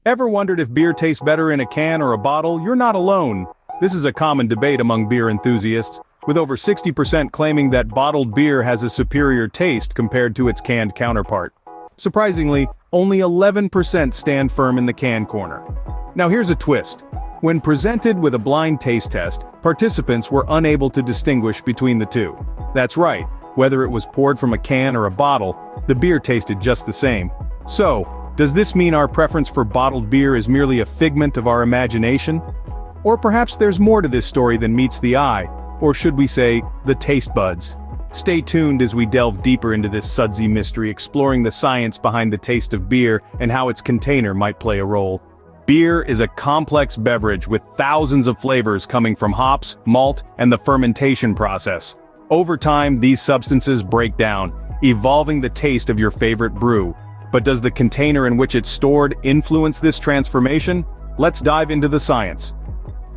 Ever wondered if beer tastes better in a can or a bottle? You're not alone. This is a common debate among beer enthusiasts, with over 60% claiming that bottled beer has a superior taste compared to its canned counterpart. Surprisingly, only 11% stand firm in the can corner. Now here's a twist. When presented with a blind taste test, participants were unable to distinguish between the two. That's right, whether it was poured from a can or a bottle, the beer tasted just the same. So, does this mean our preference for bottled beer is merely a figment of our imagination? Or perhaps there's more to this story than meets the eye, or should we say, the taste buds? Stay tuned as we delve deeper into this sudsy mystery, exploring the science behind the taste of beer and how its container might play a role. Beer is a complex beverage with thousands of flavors coming from hops, malt, and the fermentation process. Over time, these substances break down, evolving the taste of your favorite brew. But does the container in which it's stored influence this transformation? Let's dive into the science.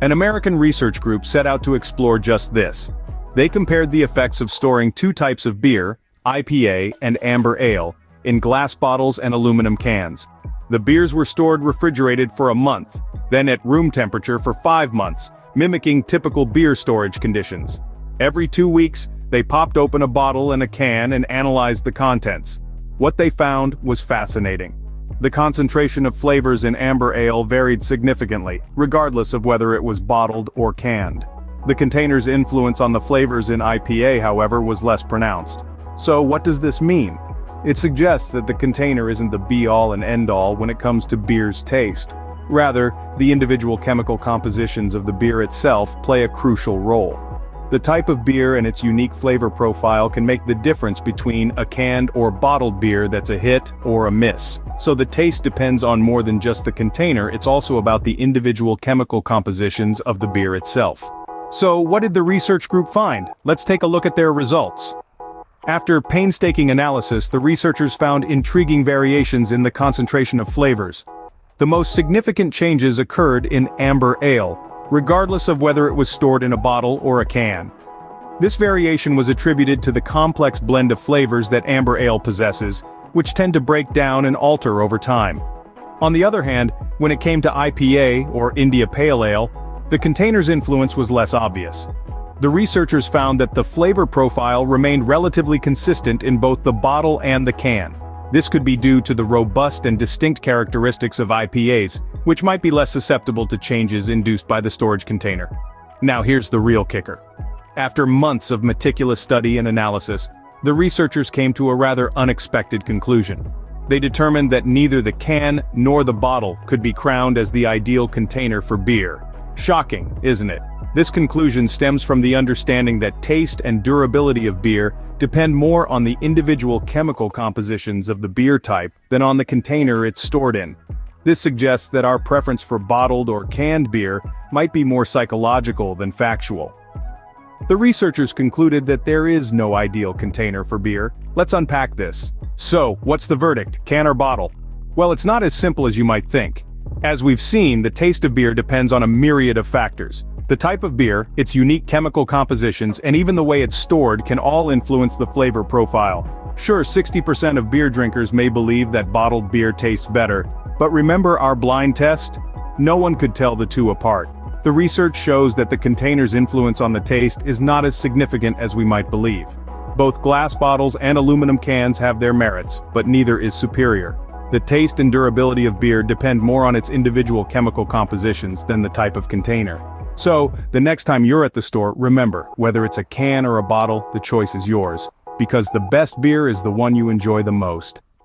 An American research group set out to explore just this. They compared the effects of storing two types of beer, IPA and amber ale, in glass bottles and aluminum cans. The beers were stored refrigerated for a month, then at room temperature for 5 months, mimicking typical beer storage conditions. Every 2 weeks, they popped open a bottle and a can and analyzed the contents. What they found was fascinating. The concentration of flavors in amber ale varied significantly, regardless of whether it was bottled or canned. The container's influence on the flavors in IPA, however, was less pronounced. So what does this mean? It suggests that the container isn't the be-all and end-all when it comes to beer's taste. Rather, the individual chemical compositions of the beer itself play a crucial role. The type of beer and its unique flavor profile can make the difference between a canned or bottled beer that's a hit or a miss. So the taste depends on more than just the container, it's also about the individual chemical compositions of the beer itself. So what did the research group find? Let's take a look at their results. After painstaking analysis, the researchers found intriguing variations in the concentration of flavors. The most significant changes occurred in amber ale, regardless of whether it was stored in a bottle or a can. This variation was attributed to the complex blend of flavors that amber ale possesses, which tend to break down and alter over time. On the other hand, when it came to IPA, or India Pale Ale, the container's influence was less obvious. The researchers found that the flavor profile remained relatively consistent in both the bottle and the can. This could be due to the robust and distinct characteristics of IPAs, which might be less susceptible to changes induced by the storage container. Now here's the real kicker. After months of meticulous study and analysis, the researchers came to a rather unexpected conclusion. They determined that neither the can nor the bottle could be crowned as the ideal container for beer. Shocking, isn't it? This conclusion stems from the understanding that taste and durability of beer depend more on the individual chemical compositions of the beer type than on the container it's stored in. This suggests that our preference for bottled or canned beer might be more psychological than factual. The researchers concluded that there is no ideal container for beer. Let's unpack this. So, what's the verdict, can or bottle? Well, it's not as simple as you might think. As we've seen, the taste of beer depends on a myriad of factors. The type of beer, its unique chemical compositions, and even the way it's stored can all influence the flavor profile. Sure, 60% of beer drinkers may believe that bottled beer tastes better, but remember our blind test? No one could tell the two apart. The research shows that the container's influence on the taste is not as significant as we might believe. Both glass bottles and aluminum cans have their merits, but neither is superior. The taste and durability of beer depend more on its individual chemical compositions than the type of container. So, the next time you're at the store, remember, whether it's a can or a bottle, the choice is yours. Because the best beer is the one you enjoy the most.